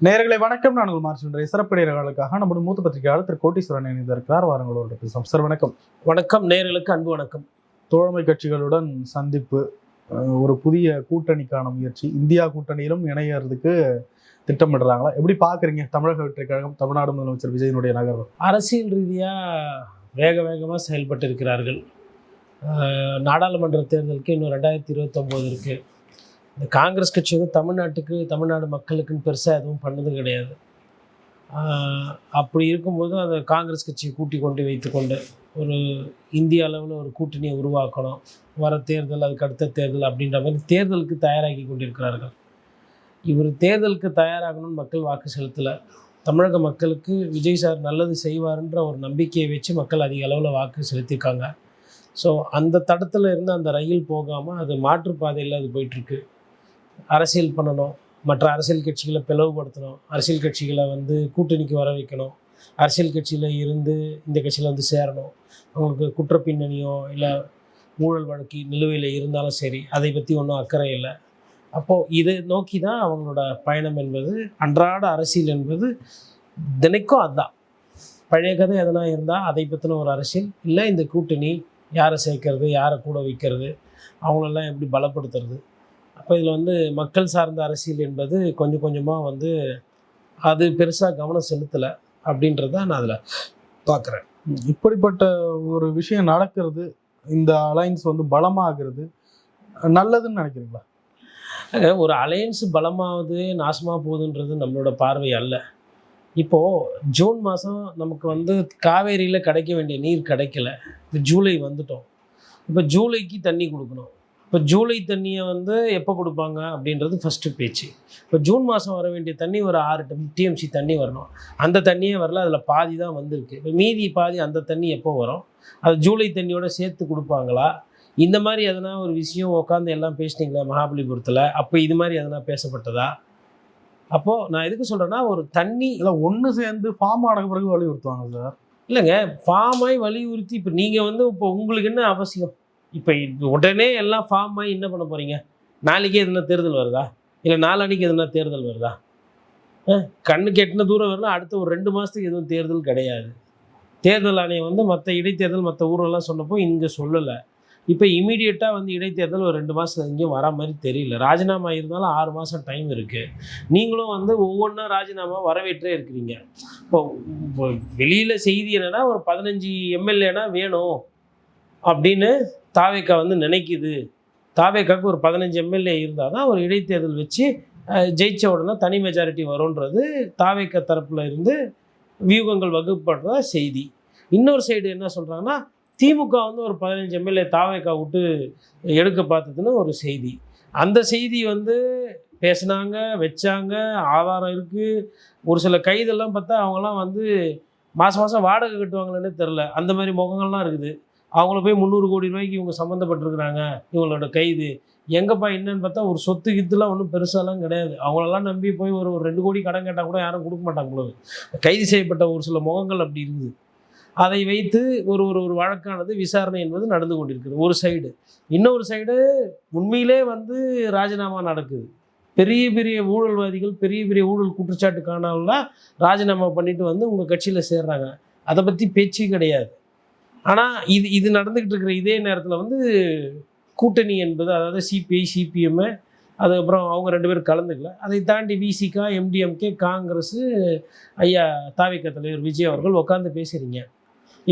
நேயர்களை வணக்கம். நான் உங்கள் மார்ச் சிறப்பு நேயர்களுக்காக நம்முடைய மூத்த பத்திரிகையாளர் திரு கோட்டீஸ்வரன் இணைந்திருக்கிறார். வாரங்களோடு பேசும். சார் வணக்கம். வணக்கம். நேயர்களுக்கு அன்பு வணக்கம். தோழமை கட்சிகளுடன் சந்திப்பு, ஒரு புதிய கூட்டணிக்கான முயற்சி, இந்தியா கூட்டணியிலும் இணையறதுக்கு திட்டமிடுறாங்களா? எப்படி பாக்குறீங்க தமிழக வெற்றி கழகம், தமிழ்நாடு முதலமைச்சர் விஜயனுடைய நகர்வு? அரசியல் ரீதியாக வேகமாக செயல்பட்டு இருக்கிறார்கள். நாடாளுமன்ற தேர்தலுக்கு இன்னும் 2029 இருக்குது. இந்த காங்கிரஸ் கட்சி வந்து தமிழ்நாடு மக்களுக்குன்னு பெருசாக எதுவும் பண்ணது கிடையாது. அப்படி இருக்கும்போது அந்த காங்கிரஸ் கட்சியை கூட்டி கொண்டு வைத்துக்கொண்டு ஒரு இந்திய அளவில் ஒரு கூட்டணியை உருவாக்கணும், வர தேர்தல் அதுக்கு அடுத்த தேர்தல் அப்படின்ற மாதிரி தேர்தலுக்கு தயாராகி கொண்டிருக்கிறார்கள். இவர் தேர்தலுக்கு தயாராகணும்னு மக்கள் வாக்கு செலுத்தலை. தமிழக மக்களுக்கு விஜய் சார் நல்லது செய்வார்ன்ற ஒரு நம்பிக்கையை வச்சு மக்கள் அதிக அளவில் வாக்கு செலுத்தியிருக்காங்க. ஸோ அந்த தடத்தில் இருந்து அந்த ரயில் போகாமல் அது மாற்றுப்பாதையில் அது போயிட்டுருக்கு. அரசியல் பண்ணணும், மற்ற அரசியல் கட்சிகளை பிளவுபடுத்தணும், அரசியல் கட்சிகளை வந்து கூட்டணிக்கு வர வைக்கணும், அரசியல் கட்சியில் இருந்து இந்த கட்சியில் வந்து சேரணும், அவங்களுக்கு குற்ற பின்னணியோ இல்லை ஊழல் வழக்கு நிலுவையில் இருந்தாலும் சரி, அதை பற்றி ஒன்றும் அக்கறை இல்லை. அப்போது இதை நோக்கி தான் அவங்களோட பயணம் என்பது, அன்றாட அரசியல் என்பது தினைக்கும் அதுதான். பழைய கதை எதனா இருந்தால் அதை பற்றின ஒரு அரசியல், இல்லை இந்த கூட்டணி யாரை சேர்க்கறது, யாரை கூட வைக்கிறது, அவங்களெல்லாம் எப்படி பலப்படுத்துறது. அப்போ இதில் வந்து மக்கள் சார்ந்த அரசியல் என்பது கொஞ்சம் கொஞ்சமாக வந்து அது பெருசாக கவனம் செலுத்தலை அப்படின்றத நான் அதில் பார்க்குறேன். இப்படிப்பட்ட ஒரு விஷயம் நடக்கிறது, இந்த அலைன்ஸ் வந்து பலமாகிறது நல்லதுன்னு நினைக்கிறீங்களா? ஒரு அலையன்ஸ் பலமாவது நாசமாக போகுதுன்றது நம்மளோட பார்வை அல்ல. இப்போது ஜூன் மாதம் நமக்கு வந்து காவேரியில் கிடைக்க வேண்டிய நீர் கிடைக்கல. இப்போ ஜூலை வந்துட்டோம். இப்போ ஜூலைக்கு தண்ணி கொடுக்கணும். இப்போ ஜூலை தண்ணியை வந்து எப்போ கொடுப்பாங்க அப்படின்றது ஃபஸ்ட்டு பேச்சு. இப்போ ஜூன் மாதம் வர வேண்டிய தண்ணி ஒரு 6 TMC தண்ணி வரணும். அந்த தண்ணியே வரல, அதில் பாதி தான் வந்திருக்கு. இப்போ மீதி பாதி அந்த தண்ணி எப்போ வரும்? அது ஜூலை தண்ணியோட சேர்த்து கொடுப்பாங்களா? இந்த மாதிரி எதனா ஒரு விஷயம் உட்காந்து எல்லாம் பேசினீங்களா மகாபலிபுரத்தில்? அப்போ இது மாதிரி எதனா பேசப்பட்டதா? அப்போது நான் எதுக்கு சொல்கிறேன்னா, ஒரு தண்ணி இல்லை ஒன்று சேர்ந்து ஃபார்ம் ஆன பிறகு வலியுறுத்துவாங்க சார். இல்லைங்க, ஃபார்மாகி வலியுறுத்தி இப்போ நீங்கள் வந்து இப்போ உங்களுக்கு என்ன அவசியம்? இப்போ உடனே எல்லாம் ஃபார்ம் ஆகி என்ன பண்ண போகிறீங்க? நாளைக்கே எதுனா தேர்தல் வருதா? இல்லை நாளான்னைக்கு எதுனா தேர்தல் வருதா? கண்ணுக்கு எட்டின தூரம் வரலாம். அடுத்த ஒரு 2 மாதத்துக்கு எதுவும் தேர்தல் கிடையாது. தேர்தல் ஆணையம் வந்து மற்ற இடைத்தேர்தல் மற்ற ஊரெல்லாம் சொன்னப்போ இங்கே சொல்லலை. இப்போ இமீடியட்டாக வந்து இடைத்தேர்தல் ஒரு 2 மாதம் எங்கேயும் வரா மாதிரி தெரியல. ராஜினாமா இருந்தாலும் 6 மாதம் டைம் இருக்குது. நீங்களும் வந்து ஒவ்வொன்றா ராஜினாமா வரவேற்றே இருக்கிறீங்க. இப்போ வெளியில் செய்தி என்னென்னா, ஒரு 15 MLAனா வேணும் அப்படின்னு தாவேக்கா வந்து நினைக்குது. தாவேக்காவுக்கு ஒரு 15 MLA இருந்தால் தான் ஒரு இடைத்தேர்தல் வச்சு ஜெயிச்ச உடனே தனி மெஜாரிட்டி வரும்ன்றது தாவேக்கா தரப்பில் இருந்து வியூகங்கள் வகுப்படுற செய்தி. இன்னொரு சைடு என்ன சொல்கிறாங்கன்னா, திமுக வந்து ஒரு 15 MLA தாவேக்கா விட்டு எடுக்க பார்த்ததுன்னு ஒரு செய்தி. அந்த செய்தி வந்து பேசினாங்க, வச்சாங்க, ஆதாரம் இருக்குது. ஒரு சில கைதெல்லாம் பார்த்தா அவங்களாம் வந்து மாதம் வாடகை கட்டுவாங்களேன்னு தெரில, அந்த மாதிரி முகங்கள்லாம் இருக்குது. அவங்கள போய் 300 கோடி ரூபாய்க்கு இவங்க சம்மந்தப்பட்டிருக்கிறாங்க, இவங்களோட கைது எங்கேப்பா என்னன்னு பார்த்தா ஒரு சொத்து கித்துலாம் ஒன்றும் பெருசாலாம் கிடையாது. அவங்களெல்லாம் நம்பி போய் ஒரு 2 கோடி கடன் கேட்டால் கூட யாரும் கொடுக்க மாட்டாங்க பொழுது. கைது செய்யப்பட்ட ஒரு சில முகங்கள் அப்படி இருக்குது. அதை வைத்து ஒரு ஒரு ஒரு வழக்கானது விசாரணை என்பது நடந்து கொண்டிருக்குது ஒரு சைடு. இன்னொரு சைடு உண்மையிலே வந்து ராஜினாமா நடக்குது. பெரிய பெரிய ஊழல்வாதிகள், பெரிய பெரிய ஊழல் குற்றச்சாட்டு காணாமலாம் ராஜினாமா பண்ணிட்டு வந்து உங்கள் கட்சியில் சேர்றாங்க. அதை பற்றி பேச்சு கிடையாது. ஆனால் இது நடந்துக்கிட்டு இருக்கிற இதே நேரத்தில் வந்து கூட்டணி என்பது, அதாவது சிபிஐ சிபிஎம், அதுக்கப்புறம் அவங்க 2 பேரும் கலந்துக்கல. அதை தாண்டி விசிகா, MDMK, காங்கிரஸ், ஐயா தாவேக்கா தலைவர் விஜய் அவர்கள் உட்காந்து பேசுகிறீங்க.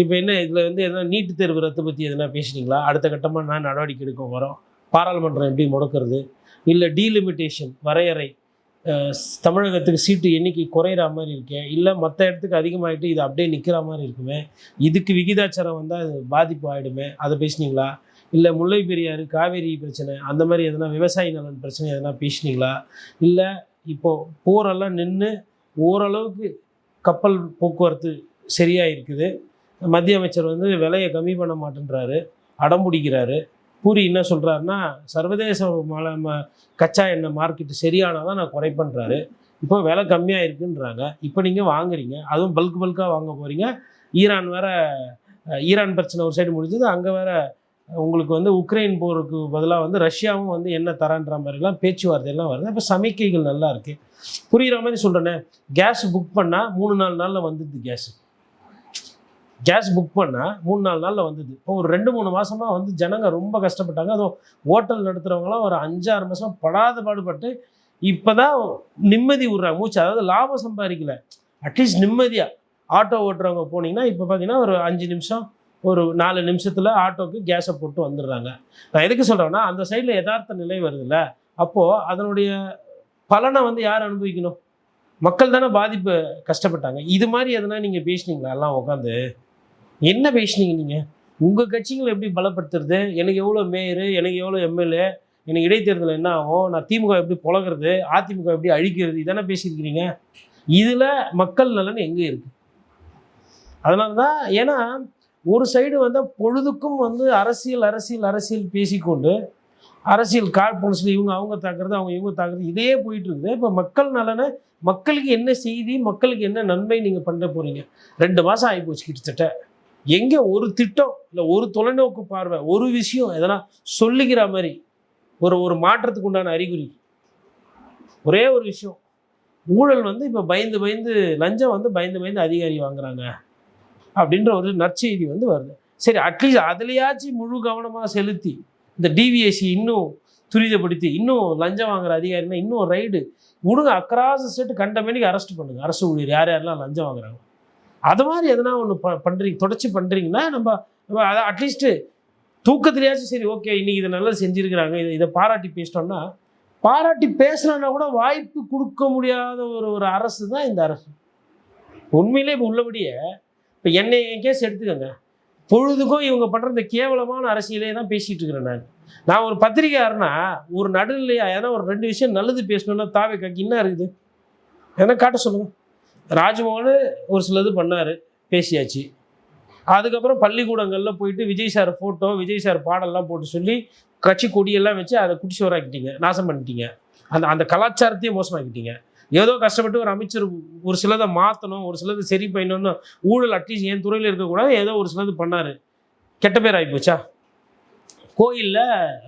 இப்போ என்ன இதில் வந்து எதனா நீட்டு தேர்வு ரத்து பற்றி எதனா பேசுனீங்களா? அடுத்த கட்டமாக நான் நடவடிக்கை எடுக்க வரோம், பாராளுமன்றம் எப்படி முடக்கிறது, இல்லை டீலிமிட்டேஷன் வரையறை, தமிழகத்துக்கு சீட்டு எண்ணிக்கை குறையிற மாதிரி இருக்கேன், இல்லை மற்ற இடத்துக்கு அதிகமாகிட்டு இது அப்படியே நிற்கிற மாதிரி இருக்குமே, இதுக்கு விகிதாச்சாரம் வந்தால் அது பாதிப்பு ஆகிடுமே, அதை பேசுனீங்களா? இல்லை முல்லை பெரியாறு காவேரி பிரச்சனை, அந்த மாதிரி எதனா விவசாய நலன் பிரச்சனை எதனா பேசுனீங்களா? இல்லை இப்போது போரெல்லாம் நின்று ஓரளவுக்கு கப்பல் போக்குவரத்து சரியாக இருக்குது, மத்திய அமைச்சர் வந்து விலையை கம்மி பண்ண மாட்டேன்றாரு, அடம் பிடிக்கிறாரு. பூரி என்ன சொல்கிறாருன்னா, சர்வதேச கச்சா எண்ணெய் மார்க்கெட்டு சரியானால் தான் நான் குறைப்பேன்றாரு. இப்போ விலை கம்மியாக இருக்குன்றாங்க. இப்போ நீங்கள் வாங்குறீங்க, அதுவும் பல்காக வாங்க போகிறீங்க. ஈரான் பிரச்சனை ஒரு சைடு முடிஞ்சது, அங்கே வேறு உங்களுக்கு வந்து உக்ரைன் போருக்கு பதிலாக வந்து ரஷ்யாவும் வந்து என்ன தரான்ற மாதிரிலாம் பேச்சுவார்த்தையெல்லாம் வருது. அப்போ சமிக்கைகள் நல்லா இருக்குது. புரிகிற மாதிரி சொல்கிறேனே, கேஸ் புக் பண்ணால் 3-4 நாளில் வந்துடுது. கேஸ் புக் பண்ணால் 3-4 நாளில் வந்துடுது. இப்போ ஒரு 2-3 மாதமாக வந்து ஜனங்க ரொம்ப கஷ்டப்பட்டாங்க. அதுவும் ஹோட்டல் நடத்துகிறவங்களாம் ஒரு 5-6 மாதம் படாத பாடுபட்டு இப்போ தான் நிம்மதி விட்றாங்க மூச்சு. அதாவது லாபம் சம்பாதிக்கல, அட்லீஸ்ட் நிம்மதியாக. ஆட்டோ ஓட்டுறவங்க போனீங்கன்னா இப்போ பார்த்தீங்கன்னா ஒரு 5 நிமிஷம் ஒரு 4 நிமிஷத்தில் ஆட்டோக்கு கேஸை போட்டு வந்துடுறாங்க. நான் எதுக்கு சொல்கிறேன்னா, அந்த சைடில் யதார்த்த நிலை வருதுல்ல, அப்போது அதனுடைய பலனை வந்து யார் அனுபவிக்கணும்? மக்கள் தானே பாதிப்பு கஷ்டப்பட்டாங்க. இது மாதிரி எதனா நீங்கள் பேசுனீங்களா? எல்லாம் உட்காந்து என்ன பேசுனீங்க நீங்கள்? உங்கள் கட்சிகளை எப்படி பலப்படுத்துறது? எனக்கு எவ்வளோ மேயரு, எனக்கு எவ்வளோ எம்எல்ஏ, எனக்கு இடைத்தேர்தல் என்ன ஆகும், நான் திமுக எப்படி புழகிறது, அதிமுக எப்படி அழிக்கிறது, இதெல்லாம் பேசியிருக்கிறீங்க. இதில் மக்கள் நலன் எங்கே இருக்குது? அதனால தான், ஏன்னா ஒரு சைடு வந்து பொழுதுக்கும் வந்து அரசியல் பேசிக்கொண்டு அரசியல் காழ்ப்புணர்ச்சியில் அவங்க தாக்குறது, இவங்க தாக்குறது, இதே போயிட்டு இருக்குது. இப்போ மக்கள் நலனை, மக்களுக்கு என்ன செய்தி, மக்களுக்கு என்ன நன்மை நீங்கள் பண்ண போகிறீங்க? 2 மாதம் ஆகிப்போச்சு கிட்டத்தட்ட. எங்கே ஒரு திட்டம் இல்லை, ஒரு தொலைநோக்கு பார்வை, ஒரு விஷயம் எதனா சொல்லிக்கிற மாதிரி ஒரு மாற்றத்துக்கு உண்டான அறிகுறி? ஒரே ஒரு விஷயம், ஊழல் வந்து இப்போ பயந்து லஞ்சம் வந்து பயந்து அதிகாரி வாங்குறாங்க அப்படின்ற ஒரு நற்செய்தி வந்து வருது. சரி, அட்லீஸ்ட் அதுலையாச்சும் முழு கவனமாக செலுத்தி இந்த டிவிஎஸ்சி இன்னும் துரிதப்படுத்தி, இன்னும் லஞ்சம் வாங்குற அதிகாரினா இன்னும் ரைடு விடுங்க. அக்ராஸ் ஸ்டேட் கண்டமேனிக்கு அரெஸ்ட் பண்ணுங்க. அரசு ஊழியர் யாரெல்லாம் லஞ்சம் வாங்குறாங்க, அது மாதிரி எதனா ஒன்று பண்ணுறீங்க, தொடர்ச்சி பண்ணுறீங்கன்னா நம்ம அதை அட்லீஸ்ட்டு தூக்கத்துலையாச்சும் சரி, ஓகே இன்னைக்கு இதை நல்லா செஞ்சுருக்கிறாங்க, இதை பாராட்டி பேசிட்டோம்னா, பாராட்டி பேசலன்னா கூட வாய்ப்பு கொடுக்க முடியாத ஒரு அரசு தான் இந்த அரசு. உண்மையிலே இப்போ உள்ளபடியே இப்போ என் கேஸ் எடுத்துக்கோங்க. பொழுதுக்கும் இவங்க பண்ணுற இந்த கேவலமான அரசியலே தான் பேசிகிட்டு இருக்கிறேன். நான் ஒரு பத்திரிகையாளர்னா ஒரு நடுநிலையா ஏன்னா ஒரு 2 விஷயம் நல்லது பேசணுன்னா தாவேக்காக்கு என்ன இருக்குது ஏன்னா காட்ட சொல்லுங்கள். ராஜ்மோகன் ஒரு சிலது பண்ணார், பேசியாச்சு. அதுக்கப்புறம் பள்ளிக்கூடங்களில் போயிட்டு Vijay sir photo, Vijay sir பாடல்லாம் போட்டு சொல்லி கட்சி கொடியெல்லாம் வச்சு அதை குடிச்சோராக்கிட்டீங்க, நாசம் பண்ணிட்டீங்க. அந்த கலாச்சாரத்தையும் மோசமாக்கிட்டீங்க. ஏதோ கஷ்டப்பட்டு ஒரு அமைச்சர் ஒரு சிலதை மாற்றணும், ஒரு சிலது சரி பண்ணணும்னு ஊழல் அட்லீஸ்ட் என் துறையில் இருக்கக்கூடாது, ஏதோ ஒரு சிலது பண்ணார், கெட்ட பேர் ஆகிப்போச்சா? கோயிலில்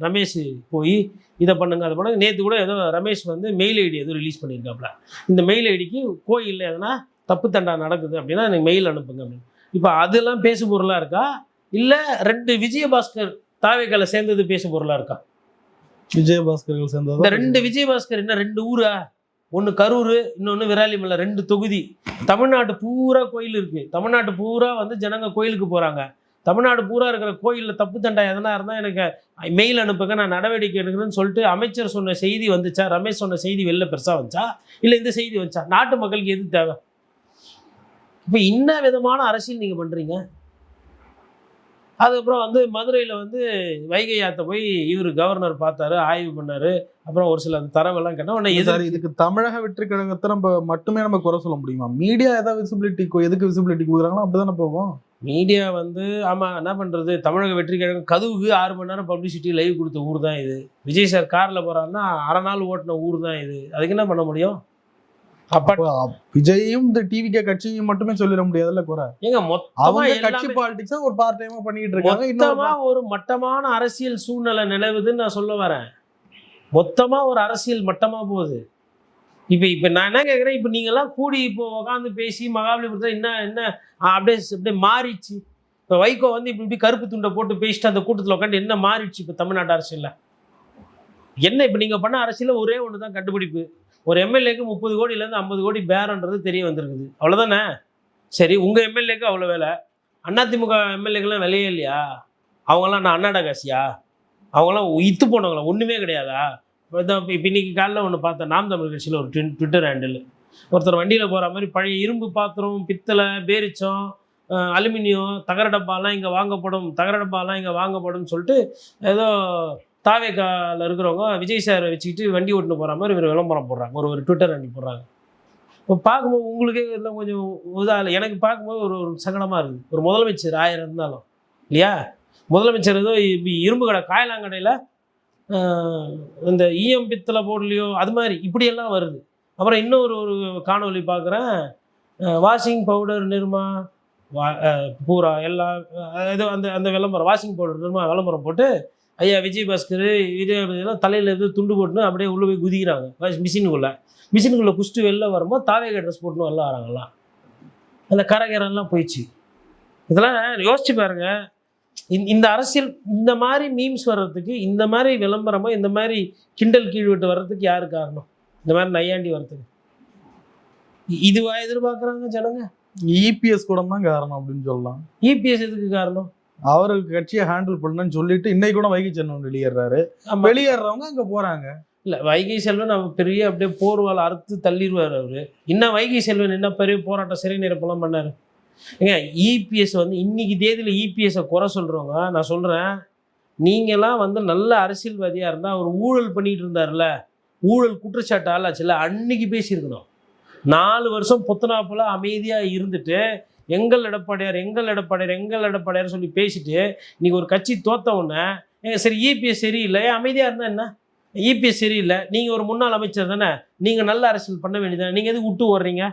ரமேஷ் போய் இதை பண்ணுங்க அதை பண்ணுங்க. நேற்று கூட ஏதோ ரமேஷ் வந்து மெயில் ஐடி ஏதோ ரிலீஸ் பண்ணியிருக்காப்புல. இந்த மெயில் ஐடிக்கு கோயிலில் எதனா தப்பு தண்டா நடக்குது அப்படின்னா எனக்கு மெயில் அனுப்புங்க அப்படின்னு. இப்போ அதெல்லாம் பேசு பொருளாக இருக்கா, இல்லை 2 விஜயபாஸ்கர் தாவேக்கால சேர்ந்தது பேசு பொருளாக இருக்கா? விஜயபாஸ்கர்கள் சேர்ந்தது. இந்த 2 விஜயபாஸ்கர் என்ன 2 ஊரா? ஒன்று கரூர், இன்னொன்று விராலிமலை, 2 தொகுதி. தமிழ்நாட்டு பூரா கோயில் இருக்குது. தமிழ்நாட்டு பூரா வந்து ஜனங்க கோயிலுக்கு போகிறாங்க. தமிழ்நாடு பூரா இருக்கிற கோயிலில் தப்பு தண்டா எதனா இருந்தால் எனக்கு மெயில் அனுப்புங்க, நான் நடவடிக்கை எடுக்கிறேன்னு சொல்லிட்டு அமைச்சர் சொன்ன செய்தி வந்துச்சா? ரமேஷ் சொன்ன செய்தி வெளில பெருசாக வந்துச்சா, இல்லை இந்த செய்தி வந்துச்சா? நாட்டு மக்களுக்கு எது தேவை? இப்போ இன்ன விதமான அரசியல் நீங்கள் பண்ணுறீங்க. அதுக்கப்புறம் வந்து மதுரையில் வந்து வைகை ஆற்றை போய் இவர் கவர்னர் பார்த்தாரு, ஆய்வு பண்ணார். அப்புறம் ஒரு சில தரவெல்லாம் கேட்டால் உடனே இதுக்கு தமிழக வெற்றி கழகத்தை நம்ம குறை சொல்ல முடியுமா? மீடியா ஏதாவது விசிபிலிட்டி, எதுக்கு விசிபிலிட்டி கொடுக்குறாங்களோ அப்படி தானே போகும். மீடியா வந்து ஆமாம் என்ன பண்ணுறது, தமிழக வெற்றி கழகம் கதவுக்கு 6 மணி நேரம் பப்ளிசிட்டி லைவ் கொடுத்த ஊர் தான் இது. விஜய் சார் காரில் போகிறாருன்னா அரை நாள் ஓட்டின ஊர் தான் இது. அதுக்கு என்ன பண்ண முடியும்? அப்ப விஜயும் இந்த டிவிகே கட்சியும் மட்டுமே சொல்லிட முடியாதுல்ல குறை. ஏங்க மொத்தமா கட்சி பாலிடிக்ஸா ஒரு பார்ட் டைமா பண்ணிட்டு இருக்காங்க. மொத்தமா ஒரு மட்டமான அரசியல் சூழ்நிலை நிலவுதுன்னு நான் சொல்ல வரேன். மொத்தமா ஒரு அரசியல் மட்டமா போகுது. இப்போ நான் என்ன கேட்குறேன், இப்போ நீங்கள்லாம் கூடி இப்போ உட்காந்து பேசி மகாபலிபுரத்தில் என்ன அப்படியே மாறிடுச்சு. இப்போ வைகோ வந்து இப்படி கருப்பு துண்டை போட்டு பேசிட்டு அந்த கூட்டத்தில் உட்காந்து என்ன மாறிடுச்சு இப்போ தமிழ்நாட்டு அரசியலில்? என்ன இப்போ நீங்கள் பண்ண அரசியலில் ஒரே ஒன்று தான் கண்டுபிடிப்பு. ஒரு எம்எல்ஏக்கு 30 கோடியிலேருந்து 50 கோடி பேரன்றது தெரிய வந்திருக்குது, அவ்வளோதானே? சரி, உங்கள் எம்எல்ஏக்கு அவ்வளோ வேலை, அதிமுக எம்எல்ஏக்கெல்லாம் விலையே இல்லையா? அவங்களாம் நான் அண்ணாடா காசியா? அவங்களாம் இத்து போனவங்களா? ஒன்றுமே கிடையாதா? இப்போ இன்னைக்கு காலைல ஒன்று பார்த்தேன், நாம் தமிழ் கட்சியில் ஒரு ட்விட்டர் ஹேண்டில், ஒருத்தர் வண்டியில் போகிற மாதிரி பழைய இரும்பு பாத்திரம், பித்தளை, பேரிச்சம், அலுமினியம், தகர டப்பாலாம் இங்கே வாங்கப்படும் சொல்லிட்டு ஏதோ தாவேக்கால இருக்கிறவங்க விஜய் சார் வச்சுக்கிட்டு வண்டி ஓட்டுன்னு போகிற மாதிரி ஒரு விளம்பரம் போடுறாங்க, ஒரு ட்விட்டர் ஹேண்டில் போடுறாங்க. இப்போ பார்க்கும்போது உங்களுக்கே இதெல்லாம் கொஞ்சம் இதாக இல்லை, எனக்கு பார்க்கும்போது ஒரு சங்கடமாக இருக்குது. ஒரு முதலமைச்சர் 1000 இருந்தாலும் இல்லையா, முதலமைச்சர் ஏதோ இரும்பு கடை காயலாங்கடையில் இந்த ஈயம் பித்தளை போடலையோ அது மாதிரி இப்படியெல்லாம் வருது. அப்புறம் இன்னொரு காணொலி பார்க்குறேன், வாஷிங் பவுடர் நிர்மா பூரா எல்லா இது அந்த அந்த விளம்பரம் வாஷிங் பவுடர் விளம்பரம் போட்டு ஐயா விஜயபாஸ்கர் விஜயெல்லாம் தலையில் எது துண்டு போட்டுன்னு அப்படியே உள்ளே போய் குதிக்கிறாங்க மிஷினுக்குள்ளே குஷ்டு வெளில வரும்போது தாவேக ட்ரெஸ் போட்டுன்னு வெளில வராங்கலாம். அந்த கரகரெல்லாம் போயிடுச்சு. இதெல்லாம் யோசிச்சு பாருங்க. இந்த அரசியல் இந்த மாதிரி மீம்ஸ் வர்றதுக்கு, இந்த மாதிரி விளம்பரமோ இந்த மாதிரி கிண்டல் கீழ்விட்டு வர்றதுக்கு யாரு காரணம்? இந்த மாதிரி நையாண்டி வர்றதுக்கு இதுவா எதிர்பார்க்குறாங்க ஜனங்க? இபிஎஸ் கூட தான் காரணம் அப்படின்னு சொல்லலாம். இபிஎஸ் எதுக்கு காரணம்? அவருக்கு கட்சியை ஹேண்டில் பண்ணணும்னு சொல்லிட்டு இன்னைக்கு கூட வைகை செல்வன் வெளியேறாரு. வெளியேறவங்க அங்க போறாங்க. இல்லை, வைகை செல்வன் நம்ம பெரிய அப்படியே போர்வால் அறுத்து தள்ளிடுவார் அவரு. இன்னும் வைகை செல்வன் என்ன பெரிய போராட்டம் சிறை நிரப்பெல்லாம் பண்ணாரு. ஏங்க இபிஎஸ் வந்து இன்னைக்கு தேதியில் இபிஎஸ்ஸை குறை சொல்கிறவங்க, நான் சொல்கிறேன், நீங்களாம் வந்து நல்ல அரசியல்வாதியாக இருந்தால் அவர் ஊழல் பண்ணிகிட்டு இருந்தார்ல, ஊழல் குற்றச்சாட்டு ஆளாச்சுல, அன்னைக்கு பேசியிருக்கணும். 4 வருஷம் பொத்தனாப்புல அமைதியாக இருந்துட்டு எங்கள் எடப்பாடியார் சொல்லி பேசிட்டு இன்னைக்கு ஒரு கட்சி தோத்த உடனே சரி இபிஎஸ் சரியில்லை, அமைதியாக இருந்தால் என்ன? இபிஎஸ் சரியில்லை, நீங்கள் ஒரு முன்னாள் அமைச்சர் தானே, நீங்கள் நல்ல அரசியல் பண்ண வேண்டியதானே, நீங்கள் எதுக்கு விட்டு ஓடுறீங்க?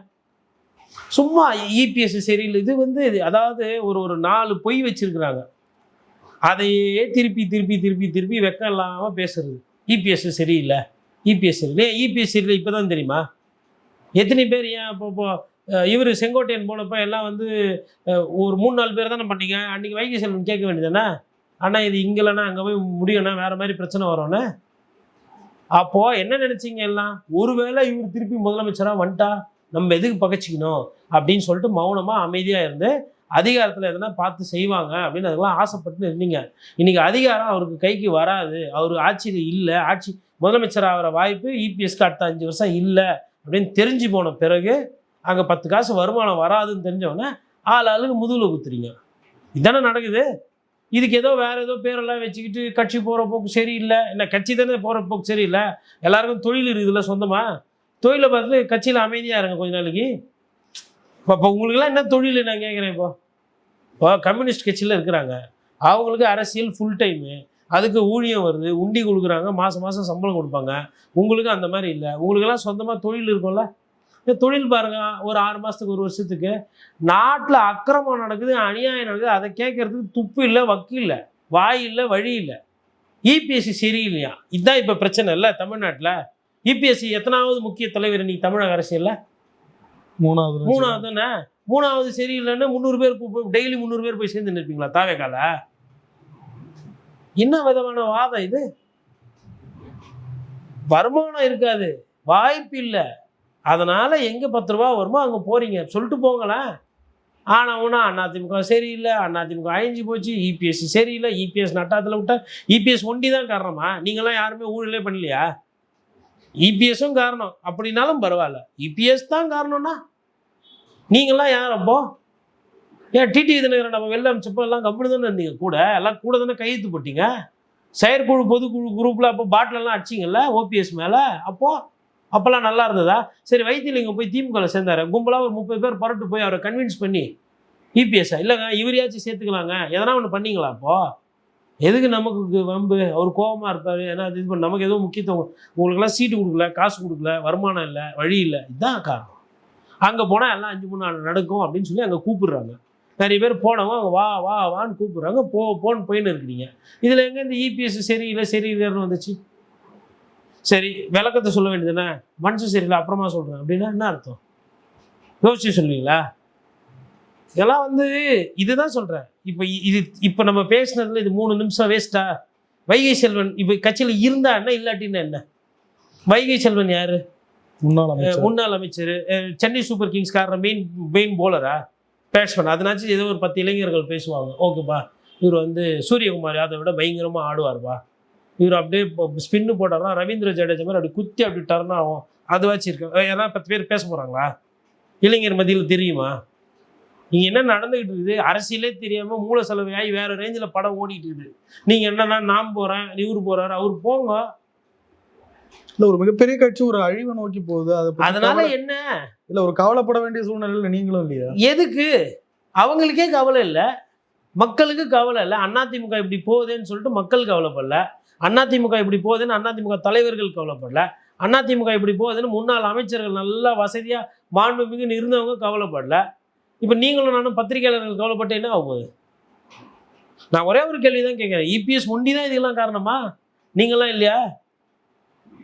சும்மா இபிஎஸ் சரியில்லை. இது வந்து அதாவது ஒரு 4 பொய் வச்சிருக்கிறாங்க, அதையே திருப்பி வெக்கம் இல்லாமல் பேசுறது. இபிஎஸ் சரியில்லை, இபிஎஸ் சரியில்லை, இபிஎஸ் சரியில்லை. இப்போ தான் தெரியுமா? எத்தனை பேர் ஏன் இப்போ இவர் செங்கோட்டையன் போனப்போ எல்லாம் வந்து ஒரு 3-4 பேர் தானே பண்ணீங்க. அன்றைக்கி வைகை செல்வன் கேட்க வேண்டியதானே, ஆனால் இது இங்கேலன்னா அங்கே போய் முடியும்னா வேறு மாதிரி பிரச்சனை வரும்னு. அப்போது என்ன நினச்சிங்க எல்லாம்? ஒருவேளை இவர் திருப்பி முதலமைச்சராக வந்துட்டா நம்ம எதுக்கு பகைச்சிக்கணும் அப்படின்னு சொல்லிட்டு மௌனமாக அமைதியாக இருந்து அதிகாரத்தில் எதனா பார்த்து செய்வாங்க அப்படின்னு அதெல்லாம் ஆசைப்பட்டு இருந்தீங்க. இன்றைக்கி அதிகாரம் அவருக்கு கைக்கு வராது, அவர் ஆட்சியில் இல்லை, முதலமைச்சர் ஆகிற வாய்ப்பு இபிஎஸ்க்கு அடுத்த 5 வருஷம் இல்லை அப்படின்னு தெரிஞ்சு போன பிறகு, அங்கே 10 காசு வருமானம் வராதுன்னு தெரிஞ்சவொடனே ஆளுக்கு முதுகில் குத்துறீங்க. இதுதானே நடக்குது. இதுக்கு ஏதோ வேறு ஏதோ பேரெல்லாம் வச்சுக்கிட்டு கட்சி போகிற போக்கு சரியில்லை, இல்லை கட்சி தானே போகிற போக்கு சரியில்லை, எல்லாருக்கும் தொழில் இருக்குதுல்ல சொந்தமாக, தொழிலை பார்த்துட்டு கட்சியில் அமைதியாக இருங்க கொஞ்ச நாளைக்கு. இப்போ உங்களுக்குலாம் என்ன தொழில் நான் கேட்குறேன். இப்போ கம்யூனிஸ்ட் கட்சியில் இருக்கிறாங்க, அவங்களுக்கு அரசியல் ஃபுல் டைமு, அதுக்கு ஊழியம் வருது, உண்டி கொடுக்குறாங்க, மாதம் சம்பளம் கொடுப்பாங்க. உங்களுக்கு அந்த மாதிரி இல்லை. உங்களுக்கெல்லாம் சொந்தமாக தொழில் இருக்கும்ல, இந்த தொழில் பாருங்கள். ஒரு 6 மாதத்துக்கு 1 வருஷத்துக்கு நாட்டில் அக்கிரமம் நடக்குது, அநியாயம் நடக்குது, அதை கேட்கறதுக்கு துப்பு இல்லை, வக்கு இல்லை, வாய் இல்லை, வழி இல்லை. இபிஎஸ்சி சரியில்லையா? இதுதான் இப்போ பிரச்சனை இல்லை தமிழ்நாட்டில். இபிஎஸ்சி எத்தனாவது முக்கிய தலைவர் இன்னைக்கு தமிழக அரசியலில்? 3வது தானே. 3வது சரியில்லைன்னு 300 பேர் டெய்லி 300 பேர் போய் சேர்ந்து நிற்பீங்களா தாவேக்கால? என்ன விதமான வாதம் இது? வருமானம் இருக்காது, வாய்ப்பு இல்லை, அதனால் எங்கே 10 ரூபா வருமோ அங்கே போகிறீங்க சொல்லிட்டு போங்களேன். ஆனால் அதிமுக சரியில்லை, அதிமுக அழிஞ்சு போச்சு, இபிஎஸ் சரியில்லை, இபிஎஸ் நட்டாத்தில் விட்டா இபிஎஸ் ஒண்டி தான் காரணமா? நீங்களாம் யாருமே ஊழலே பண்ணலையா? இபிஎஸும் காரணம் அப்படின்னாலும் பரவாயில்ல, இபிஎஸ் தான் காரணம்னா நீங்களாம் யார்? அப்போ ஏன் டிடிவி தினகரன் நம்ம வெளில அமைச்சப்போ எல்லாம் கம்பெனி தானே இருந்தீங்க, எல்லாம் கூட தானே கையெழுத்து போட்டீங்க. செயற்குழு பொதுக்குழு குரூப்பில் அப்போ பாட்டிலெல்லாம் அடிச்சிங்கல்ல ஓபிஎஸ் மேலே. அப்போல்லாம் நல்லா இருந்ததா? சரி, வைத்தியலிங்கம் போய் திமுகவில் சேர்ந்தார், கும்பலாக ஒரு 30 பேர் புரட்டு போய் அவரை கன்வின்ஸ் பண்ணி இபிஎஸ்ஸா இல்லைங்க இவரையாச்சும் சேர்த்துக்கலாங்க, எதனா ஒன்று பண்ணிங்களா? அப்போது எதுக்கு நமக்கு வம்பு? அவர் கோபமாக இருப்பார், ஏன்னா அது இது நமக்கு எதுவும் முக்கியத்துவம், உங்களுக்கெல்லாம் சீட்டு கொடுக்கல, காசு கொடுக்கல, வருமானம் இல்லை, வழி இல்லை, இதுதான் காரணம். அங்கே போனால் எல்லாம் 5-3 நாள் நடக்கும் அப்படின்னு சொல்லி அங்கே கூப்பிடுறாங்க. நிறைய பேர் போனவங்க அவங்க வான்னு கூப்பிடுறாங்க, போன்னு போயின்னு இருக்கிறீங்க. இதில் எங்கே இந்த இபிஎஸ் சரியில்லைன்னு வந்துச்சு? சரி, விளக்கத்தை சொல்ல வேண்டியதுதானே, மனுஷன் சரியில்லை அப்புறமா சொல்கிறேன் அப்படின்னா என்ன அர்த்தம்? யோசிச்சு சொல்லுவீங்களா? இதெல்லாம் வந்து இதுதான் சொல்கிறேன். இப்போ நம்ம பேசினதுல இது 3 நிமிஷம் வேஸ்ட்டா? வைகை செல்வன் இப்போ கட்சியில் இருந்தா என்ன, இல்லாட்டின்னா என்ன? வைகை செல்வன் யார்? முன்னாள் அமைச்சர், சென்னை சூப்பர் கிங்ஸ் காரர், மெயின் போலரா, பேட்ஸ்மேன். அதனாச்சும் ஏதோ ஒரு 10 இளைஞர்கள் பேசுவாங்க, ஓகேப்பா இவர் வந்து சூரியகுமார் யாதவை விட பயங்கரமாக ஆடுவார்ப்பா, இவர் அப்படியே ஸ்பின்னு போட்டார்னா ரவீந்திர ஜடேஜா மாதிரி அப்படி குத்தி அப்படி டர்ன் ஆகும், அதுவாச்சும் இருக்கு. யாராவது 10 பேர் பேச போகிறாங்களா? இளைஞர் மத்தியில் தெரியுமா இங்கே என்ன நடந்துக்கிட்டு இருக்குது? அரசியலே தெரியாமல் மூல செலவையாகி வேறு ரேஞ்சில் படம் ஓடிட்டு இருக்குது. நீங்கள் என்னன்னா நான் போகிறேன், இவர் போகிறாரு, அவர் போங்க. இல்லை, ஒரு மிகப்பெரிய கட்சி ஒரு அழிவை நோக்கி போகுது, அதனால என்ன இல்லை ஒரு கவலைப்பட வேண்டிய சூழ்நிலையில் நீங்களும் இல்லையா? எதுக்கு? அவங்களுக்கே கவலை இல்லை, மக்களுக்கு கவலை இல்லை. அதிமுக இப்படி போகுதுன்னு சொல்லிட்டு மக்கள் கவலைப்படல, அதிமுக இப்படி போகுதுன்னு அதிமுக தலைவர்கள் கவலைப்படல, அதிமுக இப்படி போகுதுன்னு முன்னாள் அமைச்சர்கள் நல்லா வசதியாக மாண்புமிகுன்னு இருந்தவங்க கவலைப்படல. இப்போ நீங்களும் நானும் பத்திரிகையாளர்கள் கவலைப்பட்டு என்ன ஆகுது? நான் ஒரே ஒரு கேள்வி தான் கேட்குறேன். இபிஎஸ் ஒண்டி தான் இதெல்லாம் காரணமா? நீங்களாம் இல்லையா?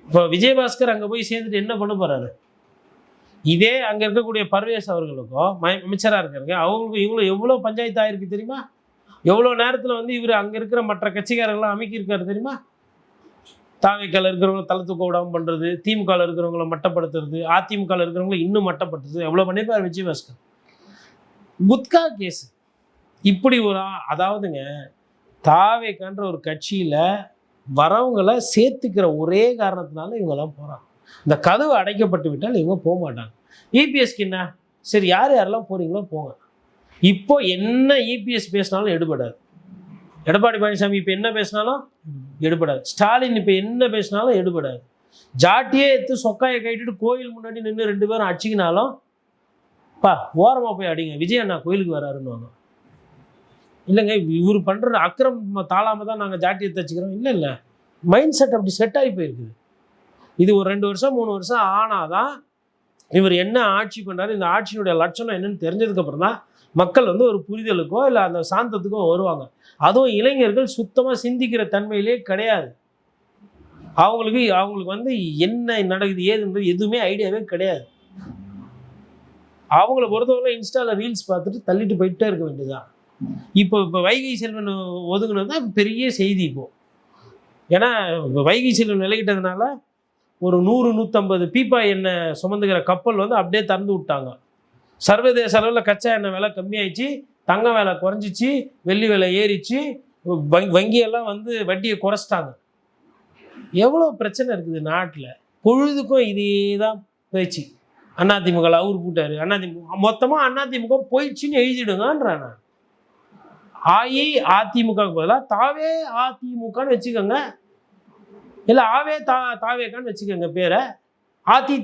இப்போ விஜயபாஸ்கர் அங்கே போய் சேர்ந்துட்டு என்ன பண்ண போறாரு? இதே அங்கே இருக்கக்கூடிய பர்வேஸ் அவர்களுக்கும் அமைச்சராக இருக்காருங்க, அவங்களுக்கும் இவங்களும் எவ்வளோ பஞ்சாயத்து ஆயிருக்கு தெரியுமா? எவ்வளோ நேரத்தில் வந்து இவர் அங்கே இருக்கிற மற்ற கட்சிக்காரர்கள்லாம் அமைக்கியிருக்காரு தெரியுமா? தாவேக்கால இருக்கிறவங்களை தலை தூக்க விடாமல் பண்ணுறது, திமுகவில் இருக்கிறவங்களை மட்டப்படுத்துறது, அதிமுகவில் இருக்கிறவங்களை இன்னும் மட்டப்படுத்துறது, எவ்வளோ பண்ணியிருப்பார் விஜயபாஸ்கர். குட்கா கேஸ் இப்படி ஒரு அதாவதுங்க, தாவேக்கான்ற ஒரு கட்சியில் வரவங்களை சேர்த்துக்கிற ஒரே காரணத்தினால இவங்கெல்லாம் போகிறாங்க. இந்த கதவு அடைக்கப்பட்டு விட்டால் இவங்க போக மாட்டாங்க. இபிஎஸ்க்கு என்ன, சரி யார் யாரெல்லாம் போகிறீங்களோ போங்க. இப்போ என்ன இபிஎஸ் பேசினாலும் எடுபடாது. எடப்பாடி பழனிசாமி இப்போ என்ன பேசினாலும் எடுபடாது. ஸ்டாலின் இப்போ என்ன பேசினாலும் எடுபடாது. ஜாட்டியே எடுத்து சொக்காயை கட்டிட்டு கோயில் முன்னாடி நின்று 2 பேரும் அடிச்சிக்கினாலும் ஓரமாக போய் அடிங்க, விஜய் அண்ணா கோயிலுக்கு வராருன்னு. இல்லைங்க, இவர் பண்ணுற அக்கிரம் தாளாமல் தான் நாங்கள் ஜாட்டியை தச்சுக்கிறோம். இல்லை, மைண்ட் செட் அப்படி செட் ஆகி போயிருக்குது. இது ஒரு 2 வருஷம் 3 வருஷம் ஆனாதான் இவர் என்ன ஆட்சி பண்ணுறாரு, இந்த ஆட்சியினுடைய லட்சணம் என்னன்னு தெரிஞ்சதுக்கப்புறம் தான் மக்கள் வந்து ஒரு புரிதலுக்கோ இல்லை அந்த சாந்தத்துக்கோ வருவாங்க. அதுவும் இளைஞர்கள் சுத்தமாக சிந்திக்கிற தன்மையிலே கிடையாது. அவங்களுக்கு வந்து என்ன நடக்குது ஏதுன்றது எதுவுமே ஐடியாவே கிடையாது. அவங்கள பொறுத்தவரை இன்ஸ்டாவில் ரீல்ஸ் பார்த்துட்டு தள்ளிட்டு போயிட்டே இருக்க வேண்டியதுதான். இப்போ வைகை செல்வன் ஒதுங்கினது தான் பெரிய செய்தி. இப்போ ஏன்னா வைகை செல்வன் விலகிட்டதுனால ஒரு 100-150 பீப்பா எண்ணெய் சுமந்துக்கிற கப்பல் வந்து அப்படியே திறந்து விட்டாங்க. சர்வதேச அளவில் கச்சா எண்ணெய் விலை கம்மியாயிடுச்சு, தங்க விலை குறைஞ்சிச்சு, வெள்ளி விலை ஏறிச்சு, வங்கியெல்லாம் வந்து வட்டியை குறைச்சிட்டாங்க. எவ்வளோ பிரச்சனை இருக்குது நாட்டில். பொழுதுக்கும் இதே தான் பேச்சு. அதிமுக அவர் கூட்டாரு, அதிமுக மொத்தமாக அதிமுக போயிடுச்சுன்னு எழுதிடுங்கன்றான் நான். அதிமுகவுக்கு பதிலாக தாவே அதிமுகன்னு வச்சுக்கோங்க, இல்லை தாவேக்கான்னு வச்சுக்கோங்க, பேரை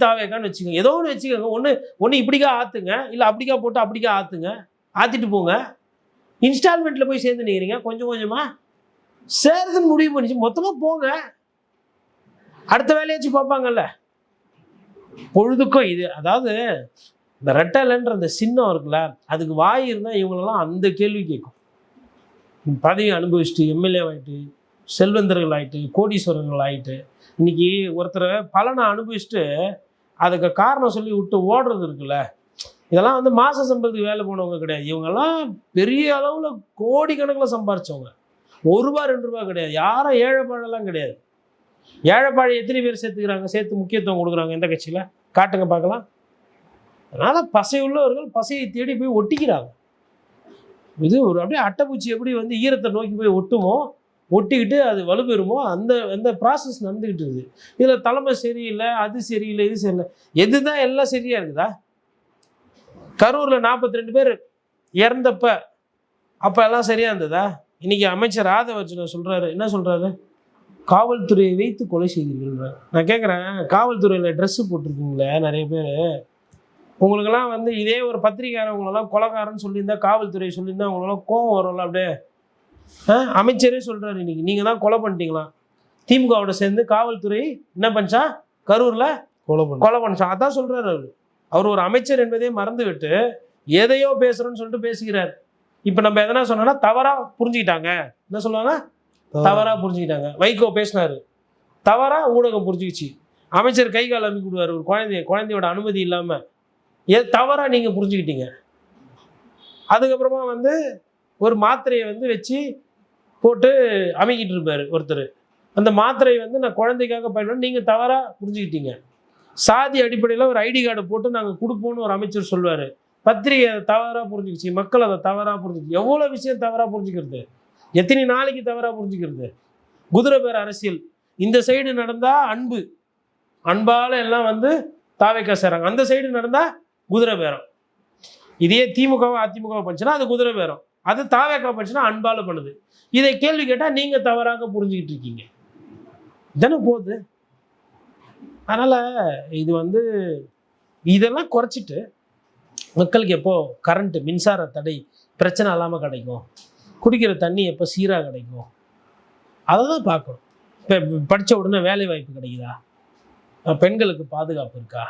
தாவேக்கான்னு வச்சுக்கோங்க, ஏதோ ஒன்று வச்சுக்கோங்க. ஒன்று இப்படிக்கா ஆற்றுங்க, இல்லை அப்படிக்கா போட்டு அப்படிக்கா ஆற்றுங்க, ஆற்றிட்டு போங்க. இன்ஸ்டால்மெண்ட்டில் போய் சேர்ந்து நிற்கிறீங்க, கொஞ்சம் கொஞ்சமாக சேருதுன்னு முடிவு பண்ணிச்சு, மொத்தமாக போங்க, அடுத்த வேலையாச்சும் பார்ப்பாங்கல்ல. பொழுதுக்கும் இது அதாவது இந்த ரெட்டலைன்ற அந்த சின்னம் இருக்குல்ல, அதுக்கு வாய் இருந்தால் இவங்களெல்லாம் அந்த கேள்வி கேட்கும். பதவி அனுபவிச்சுட்டு எம்எல்ஏ ஆகிட்டு, செல்வந்தர்கள் ஆகிட்டு, கோடீஸ்வரர்கள் ஆகிட்டு, இன்னைக்கு ஒருத்தரை பலனை அனுபவிச்சுட்டு அதுக்கு காரணம் சொல்லி விட்டு ஓடுறது இருக்குல்ல, இதெல்லாம் வந்து மாத சம்பளத்துக்கு வேலை போனவங்க கிடையாது. இவங்கெல்லாம் பெரிய அளவில் கோடிக்கணக்கில் சம்பாரிச்சவங்க. ₹1 ₹2 கிடையாது. யாரும் ஏழைப்பாழெல்லாம் கிடையாது. ஏழைப்பாழை எத்தனை பேர் சேர்த்துக்கிறாங்க, சேர்த்து முக்கியத்துவம் கொடுக்குறாங்க எந்த கட்சியில் காட்டுங்க பார்க்கலாம். அதனால் பசை உள்ளவர்கள் பசையை தேடி போய் ஒட்டிக்கிறாங்க. இது ஒரு அப்படியே அட்டைப்பூச்சி எப்படி வந்து ஈரத்தை நோக்கி போய் ஒட்டுமோ, ஒட்டிக்கிட்டு அது வலுப்பெறுமோ, அந்த ப்ராசஸ் நடந்துக்கிட்டு இருக்குது. இதில் தலைமை சரியில்லை, அது சரியில்லை, இது சரியில்லை, எதுதான் எல்லாம் சரியாக இருக்குதா? கரூரில் 42 பேர் இறந்தப்ப அப்போ எல்லாம் சரியாக இருந்ததா? இன்றைக்கி அமைச்சர் ராதவர்ஜுன சொல்கிறாரு, என்ன சொல்கிறாரு? காவல்துறையை வைத்து கொலை செய்தீர்கள். நான் கேட்குறேன், காவல்துறையில் ட்ரெஸ்ஸு போட்டிருக்கீங்களே நிறைய பேர், உங்களுக்கெல்லாம் வந்து இதே ஒரு பத்திரிக்கையாளர்களெல்லாம் கொலைகாரன்னு சொல்லியிருந்தா, காவல்துறை சொல்லியிருந்தா அவங்களெல்லாம் கோவம் வரும்ல அப்படியே. அமைச்சரே சொல்கிறாரு, இன்னைக்கு நீங்கள் தான் கொலை பண்ணிட்டீங்களா, திமுகவோட சேர்ந்து காவல்துறை என்ன பண்ணிச்சா, கரூரில் கொலை பண்ணிச்சான். அதான் சொல்கிறாரு அவர் ஒரு அமைச்சர் என்பதே மறந்து விட்டு எதையோ பேசுகிறோன்னு சொல்லிட்டு பேசுகிறார். இப்போ நம்ம எதனா சொன்னோன்னா தவறாக புரிஞ்சுக்கிட்டாங்க. என்ன சொல்லுவாங்க? தவறாக புரிஞ்சுக்கிட்டாங்க. வைகோ பேசினார், தவறாக ஊடகம் புரிஞ்சுக்கிச்சு. அமைச்சர் கை கால் அமுக்கி விடுவார் ஒரு குழந்தையோட அனுமதி இல்லாமல். தவறாக நீங்கள் புரிஞ்சுக்கிட்டீங்க. அதுக்கப்புறமா வந்து ஒரு மாத்திரையை வந்து வச்சு போட்டு அமைக்கிட்டு இருப்பார் ஒருத்தர். அந்த மாத்திரையை வந்து நான் குழந்தைக்காக பயன்படுத்த, நீங்கள் தவறாக புரிஞ்சுக்கிட்டீங்க. சாதி அடிப்படையில் ஒரு ஐடி கார்டை போட்டு நாங்கள் கொடுப்போம்னு ஒரு அமைச்சர் சொல்லுவார். பத்திரிகை அதை தவறாக புரிஞ்சுக்கிச்சு, மக்கள் அதை தவறாக புரிஞ்சுக்கிச்சு. எவ்வளோ விஷயம் தவறாக புரிஞ்சுக்கிறது, எத்தனை நாளைக்கு தவறாக புரிஞ்சுக்கிறது. குதிரை பேர் அரசியல். இந்த சைடு நடந்தால் அன்பால் எல்லாம் வந்து தாவேக்கா செய்கிறாங்க, அந்த சைடு நடந்தால் குதிரை பேரம். இதே திமுகவோ அதிமுகவோ பண்ணுச்சுன்னா அது குதிரை பேரம், அது தாவேக்கா பண்ணுச்சுன்னா அன்பால் பண்ணுது. இதை கேள்வி கேட்டால் நீங்கள் தவறாக புரிஞ்சுக்கிட்டு இருக்கீங்க. தானே போகுது. அதனால் இது வந்து இதெல்லாம் குறைச்சிட்டு மக்களுக்கு எப்போ கரண்ட்டு மின்சார தடை பிரச்சனை இல்லாமல் கிடைக்கும், குடிக்கிற தண்ணி எப்போ சீராக கிடைக்கும், அதை தான் பார்க்கணும். இப்போ படித்த உடனே வேலை வாய்ப்பு கிடைக்குதா, பெண்களுக்கு பாதுகாப்பு இருக்கா,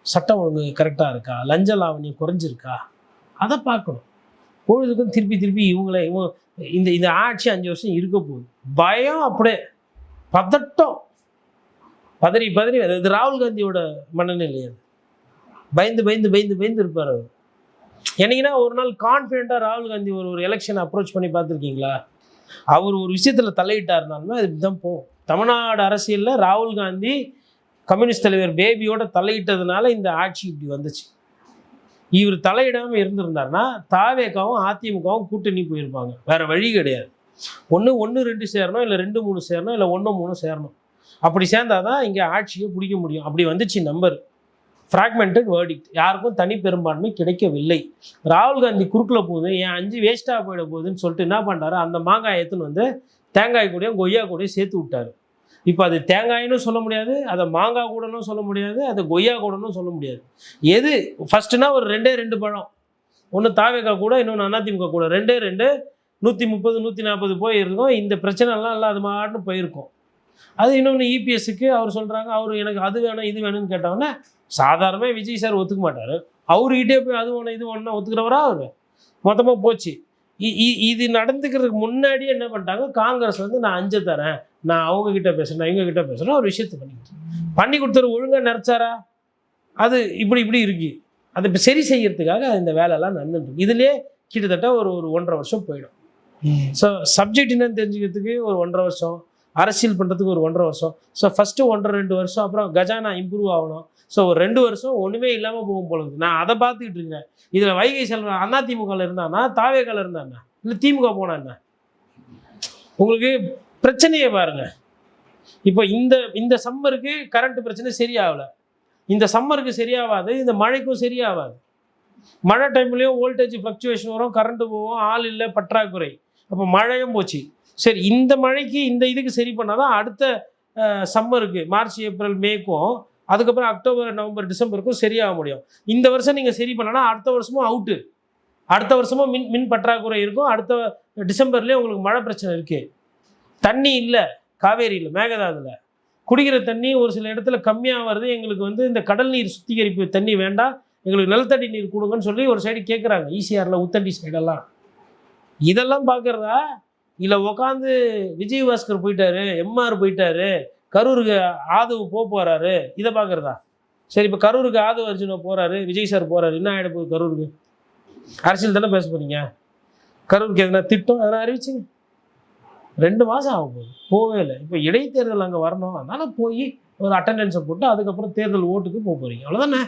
சட்டம் ஒழுங்கு கரெக்டாக இருக்கா, லஞ்ச லாவணி குறைஞ்சிருக்கா, அதை பார்க்கணும். பொழுதுக்கும் திருப்பி திருப்பி இந்த இந்த ஆட்சி 5 வருஷம் இருக்க போகுது. பயம் அப்படியே பதட்டம், பதறி பதறி. அது ராகுல் காந்தியோட மனநிலை. அது பயந்து பயந்து பயந்து பயந்து இருப்பார் அவர். என்னைக்குன்னா ஒரு நாள் கான்ஃபிடென்ட்டாக ராகுல் காந்தி ஒரு எலெக்ஷனை அப்ரோச் பண்ணி பார்த்துருக்கீங்களா? அவர் ஒரு விஷயத்தில் தலையிட்டாருனாலுமே அது இப்படி தான் போகும். தமிழ்நாடு அரசியலில் ராகுல் காந்தி கம்யூனிஸ்ட் தலைவர் பேபியோட தலையிட்டதுனால இந்த ஆட்சி இப்படி வந்துச்சு. இவர் தலையிடாமல் இருந்திருந்தாருன்னா தாவேகாவும் அதிமுகவும் கூட்டணி போயிருப்பாங்க. வேற வழி கிடையாது. ஒன்று 2 சேரணும், இல்லை 2 3 சேரணும், இல்லை 1 3 சேரணும். அப்படி சேர்ந்தாதான் இங்கே ஆட்சியை பிடிக்க முடியும். அப்படி வந்துச்சு நம்பர். Fragmented verdict. யாருக்கும் தனி பெரும்பான்மை கிடைக்கவில்லை. ராகுல் காந்தி குறுக்கில் போகுது, என் 5 வேஸ்ட்டாக போயிட போகுதுன்னு சொல்லிட்டு என்ன பண்ணுறாரு, அந்த மாங்காய் எடுத்துன்னு வந்து தேங்காய் கூடயும் கொய்யா கூடயும் சேர்த்து விட்டாரு. இப்போ அது தேங்காயின்னு சொல்ல முடியாது, அதை மாங்காய் கூடனும் சொல்ல முடியாது, அதை கொய்யா கூடனும் சொல்ல முடியாது. எது ஃபஸ்ட்டுனா ஒரு 2 பழம். ஒன்று தாவேகா கூட, இன்னொன்று அதிமுக கூட. 2 130 140 போயிருக்கோம். இந்த பிரச்சனைலாம் இல்லை, அது மாட்டுன்னு போயிருக்கோம். அது இன்னொன்று இபிஎஸ்க்கு அவர் சொல்கிறாங்க, அவர் எனக்கு அது வேணும் இது வேணும்னு கேட்டவொன்னே சாதாரணமாக விஜய் சார் ஒத்துக்க மாட்டார். அவர்கிட்டே போய் அது வேணும் இது வேணும்னா ஒத்துக்கிறவரா அவர்? மொத்தமாக போச்சு. இது நடந்துக்கிறதுக்கு முன்னாடியே என்ன பண்ணிட்டாங்க, காங்கிரஸ் வந்து நான் 5 தரேன், நான் அவங்கக்கிட்ட பேசுகிறேன், நான் இவங்ககிட்ட பேசுகிறேன், ஒரு விஷயத்தை பண்ணி கொடுத்தாரு. ஒழுங்காக நிறச்சாரா? அது இப்படி இருக்கு. அதை இப்போ சரி செய்யறதுக்காக இந்த வேலையெல்லாம் நடந்துட்டு இதுலேயே கிட்டத்தட்ட ஒரு 1.5 வருஷம் போயிடும். ஸோ சப்ஜெக்ட் என்னன்னு தெரிஞ்சுக்கிறதுக்கு ஒரு 1.5 வருஷம், அரசியல் பண்ணுறதுக்கு ஒரு 1.5 வருஷம். ஸோ ஃபஸ்ட்டு 1.5 2 வருஷம், அப்புறம் கஜானா இம்ப்ரூவ் ஆகணும். ஸோ ஒரு 2 வருஷம் ஒன்றுமே இல்லாமல் போகும் போலுது. நான் அதை பார்த்துக்கிட்டு இருக்கேன். இதில் வைகை செல்வன் அதிமுகவில் இருந்தானா, தாவேகாவில் இருந்தாண்ணா, இல்லை திமுக போனாண்ணா? உங்களுக்கு பிரச்சனையே பாருங்க. இப்போ இந்த சம்மருக்கு கரண்ட் பிரச்சனை சரியாகலை, இந்த சம்மருக்கு சரியாகாது, இந்த மழைக்கும் சரியாகாது. மழை டைம்லேயும் வோல்டேஜ் ஃப்ளக்சுவேஷன் வரும், கரண்ட்டு போகும், ஆள் இல்லை, பற்றாக்குறை. அப்போ மழையும் போச்சு. சரி, இந்த மழைக்கு இந்த இதுக்கு சரி பண்ணால் தான் அடுத்த சம்மருக்கு மார்ச் ஏப்ரல் மேக்கும், அதுக்கப்புறம் அக்டோபர் நவம்பர் டிசம்பருக்கும் சரியாக முடியும். இந்த வருஷம் நீங்கள் சரி பண்ணனா அடுத்த வருஷமும் அவுட்டு, அடுத்த வருஷமும் மின் பற்றாக்குறை இருக்கும். அடுத்த டிசம்பர்லேயே உங்களுக்கு மழை பிரச்சனை இருக்குது. தண்ணி இல்லை, காவேரியில் மேகதாதுல குடிக்கிற தண்ணி ஒரு சில இடத்துல கம்மியாக வருது. எங்களுக்கு வந்து இந்த கடல் நீர் சுத்திகரிப்பு தண்ணி வேண்டாம், எங்களுக்கு நிலத்தடி நீர் கொடுங்கன்னு சொல்லி ஒரு சைடு கேட்குறாங்க. ஈசிஆரில் உத்தண்டி சைடெல்லாம். இதெல்லாம் பார்க்குறதா? இல்லை உட்காந்து விஜயபாஸ்கர் போயிட்டாரு, எம்ஆர் போயிட்டாரு, கரூருக்கு ஆதவ் போகிறாரு, இதை பார்க்குறதா? சரி, இப்போ கரூருக்கு ஆதவ் அர்ஜுனா போகிறாரு, விஜய் சார் போகிறாரு, என்ன ஆகிட போகுது கரூருக்கு? அரசியல் தானே பேச போகிறீங்க. கரூருக்கு எதனா திட்டம் எதனா அறிவிச்சிங்க? 2 மாதம் ஆகும் போகுது, போகவே இல்லை. இப்போ இடைத்தேர்தல் அங்கே வரணும், அதனால் போய் ஒரு அட்டண்டன்ஸை போட்டு அதுக்கப்புறம் தேர்தல் ஓட்டுக்கு போக போகிறீங்க, அவ்வளோதானே?